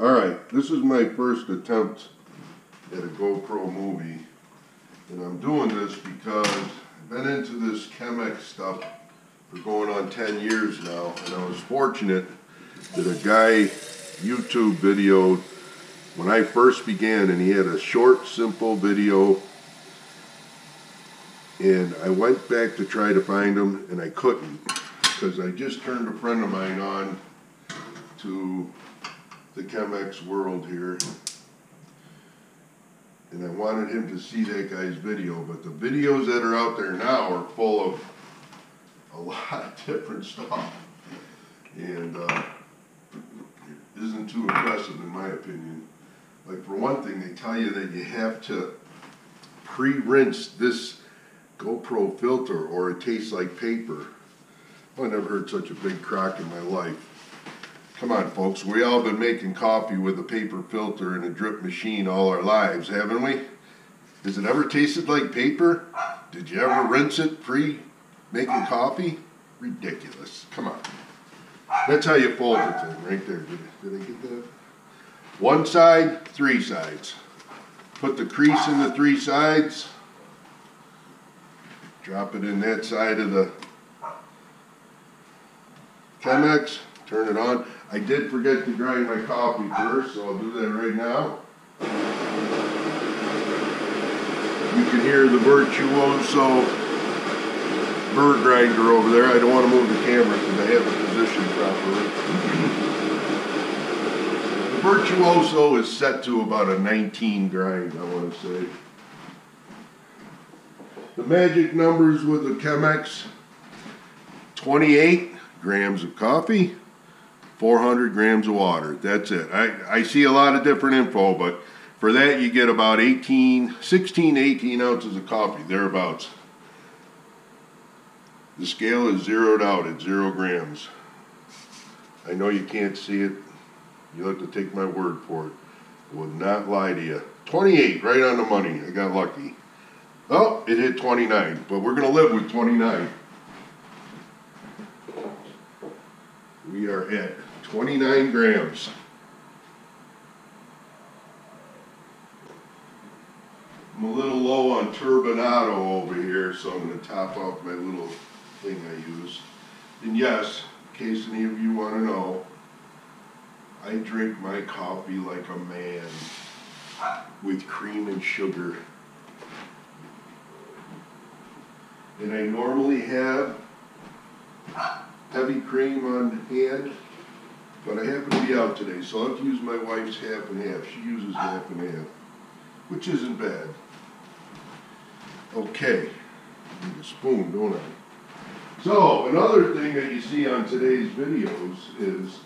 Alright, this is my first attempt at a GoPro movie, and I'm doing this because I've been into this Chemex stuff for going on 10 years now, and I was fortunate that a guy YouTube videoed when I first began, and he had a short, simple video, and I went back to try to find him, and I couldn't, because I just turned a friend of mine on to the Chemex world here, and I wanted him to see that guy's video, but the videos that are out there now are full of a lot of different stuff, and isn't too impressive in my opinion. Like, for one thing, they tell you that you have to pre-rinse this GoPro filter or it tastes like paper. I never heard such a big crock in my life. Come on, folks, we all been making coffee with a paper filter and a drip machine all our lives, haven't we? Has it ever tasted like paper? Did you ever rinse it pre-making coffee? Ridiculous. Come on. That's how you fold the thing, right there. Did I get that? One side, three sides. Put the crease in the three sides. Drop it in that side of the Chemex. Turn it on. I did forget to grind my coffee first, so I'll do that right now. You can hear the virtuoso burr grinder over there. I don't want to move the camera because I have it positioned properly. The virtuoso is set to about a 19 grind, I want to say. The magic numbers with the Chemex: 28 grams of coffee, 400 grams of water. That's it. I see a lot of different info, but for that you get about 16 to 18 ounces of coffee, thereabouts. The scale is zeroed out at 0 grams. I know you can't see it. You'll have to take my word for it. I would not lie to you. 28, right on the money. I got lucky. Oh, it hit 29, but we're going to live with 29. We are at 29 grams. I'm a little low on turbinado over here, so I'm going to top off my little thing I use. And yes, in case any of you want to know, I drink my coffee like a man, with cream and sugar. And I normally have heavy cream on hand, but I happen to be out today, so I'll have to use my wife's half and half. She uses half and half, which isn't bad. Okay, I need a spoon, don't I? So, another thing that you see on today's videos is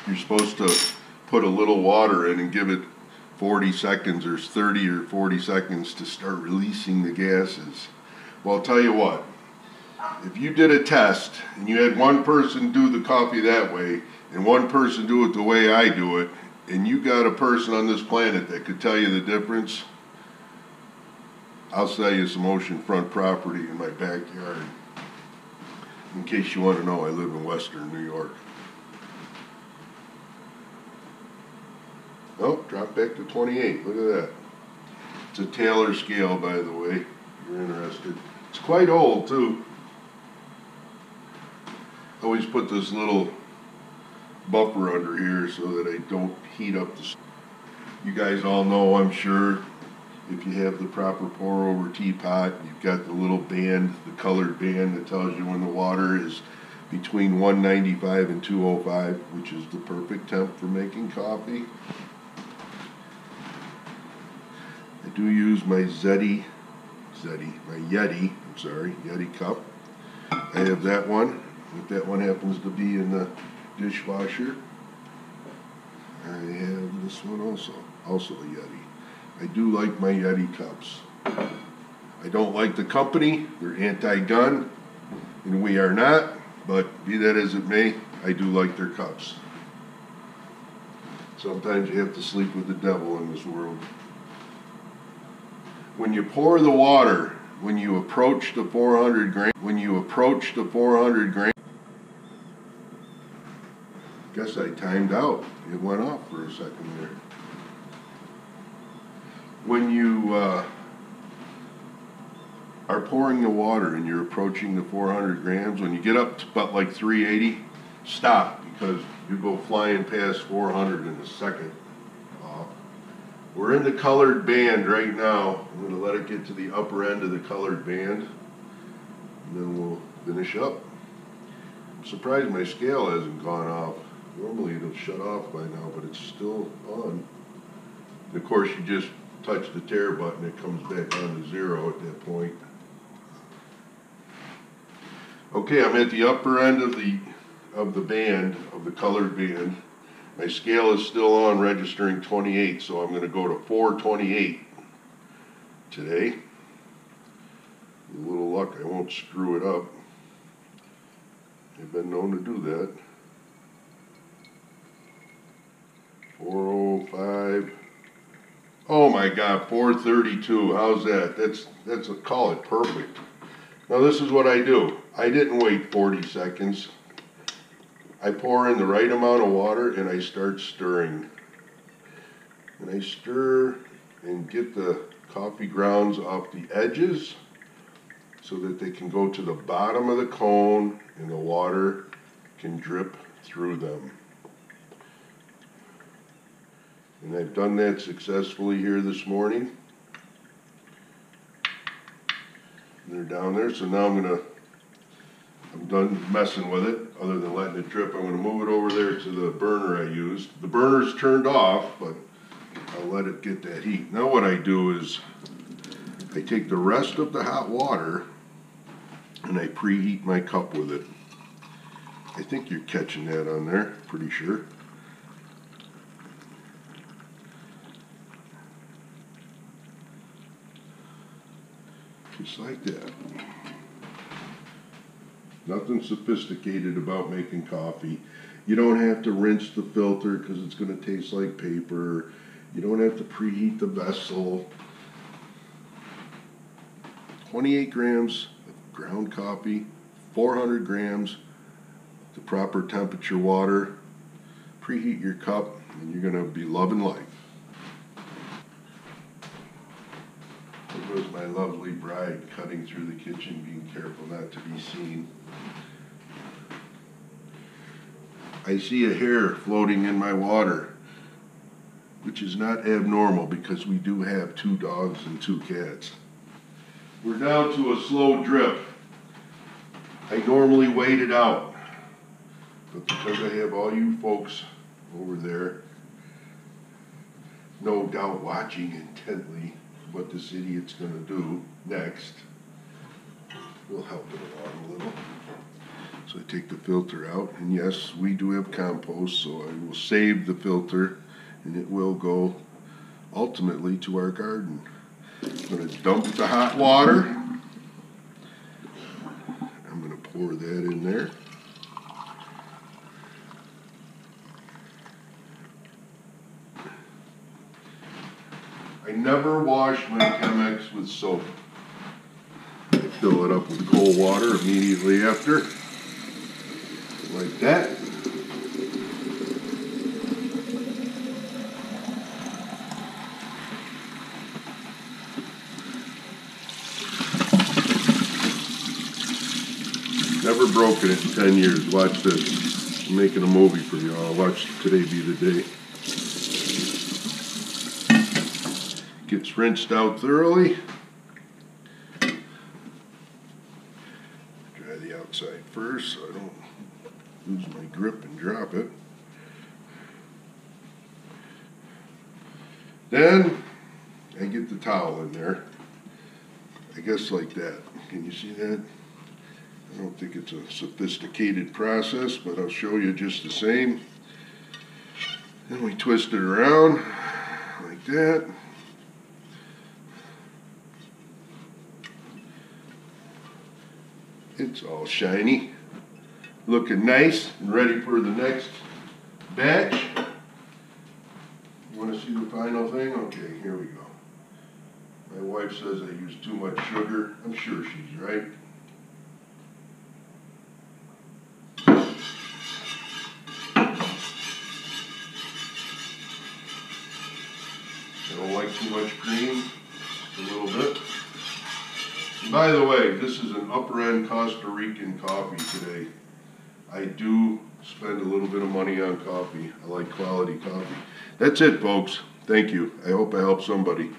you're supposed to put a little water in and give it 40 seconds or 30 or 40 seconds to start releasing the gases. Well, I'll tell you what, if you did a test and you had one person do the coffee that way and one person do it the way I do it, and you got a person on this planet that could tell you the difference, I'll sell you some oceanfront property in my backyard. In case you want to know, I live in Western New York. Oh, drop back to 28. Look at that. It's a Taylor scale, by the way, if you're interested. It's quite old, too. I always put this little buffer under here so that I don't heat up the... You guys all know, I'm sure, if you have the proper pour-over teapot, you've got the little band, the colored band that tells you when the water is between 195 and 205, which is the perfect temp for making coffee. I do use my Yeti cup. I have that one. If that one happens to be in the dishwasher, I have this one also a Yeti. I do like my Yeti cups. I don't like the company. They're anti-gun, and we are not, but be that as it may, I do like their cups. Sometimes you have to sleep with the devil in this world. When you pour the water, when you approach the 400 grain, Guess I timed out. It went off for a second there. When you are pouring the water and you're approaching the 400 grams, when you get up to about like 380, stop, because you go flying past 400 in a second. We're in the colored band right now. I'm going to let it get to the upper end of the colored band, and then we'll finish up. I'm surprised my scale hasn't gone off. Normally it'll shut off by now, but it's still on. And of course, you just touch the tare button, it comes back on to 0 at that point. Okay, I'm at the upper end of the band, of the colored band. My scale is still on, registering 28, so I'm going to go to 428 today. With a little luck, I won't screw it up. I've been known to do that. 405. Oh my God, 432. How's that? That's a call it perfect. Now this is what I do. I didn't wait 40 seconds. I pour in the right amount of water and I start stirring. And I stir and get the coffee grounds off the edges so that they can go to the bottom of the cone and the water can drip through them. And I've done that successfully here this morning. And they're down there, so now I'm done messing with it, other than letting it drip. I'm going to move it over there to the burner I used. The burner's turned off, but I'll let it get that heat. Now what I do is I take the rest of the hot water and I preheat my cup with it. I think you're catching that on there, pretty sure. Just like that. Nothing sophisticated about making coffee. You don't have to rinse the filter because it's going to taste like paper. You don't have to preheat the vessel. 28 grams of ground coffee, 400 grams, the proper temperature water. Preheat your cup and you're going to be loving life. There goes my lovely bride cutting through the kitchen, being careful not to be seen. I see a hair floating in my water, which is not abnormal because we do have 2 dogs and 2 cats. We're down to a slow drip. I normally wait it out, but because I have all you folks over there, no doubt watching intently what this idiot's going to do next, we'll help it along a little. So I take the filter out, and yes, we do have compost, so I will save the filter, and it will go ultimately to our garden. I'm going to dump the hot water. I'm going to pour that in there. I never wash my Chemex with soap. I fill it up with cold water immediately after, like that. Never broken it in 10 years. Watch this. I'm making a movie for y'all. Watch today be the day. Gets rinsed out thoroughly. Dry the outside first so I don't lose my grip and drop it. Then I get the towel in there. I guess like that. Can you see that? I don't think it's a sophisticated process, but I'll show you just the same. Then we twist it around like that. It's all shiny, looking nice and ready for the next batch. You want to see the final thing? Okay, here we go. My wife says I use too much sugar. I'm sure she's right. I don't like too much cream, just a little bit. And by the way, this is an upper end Costa Rican coffee today. I do spend a little bit of money on coffee. I like quality coffee. That's it, folks. Thank you. I hope I helped somebody.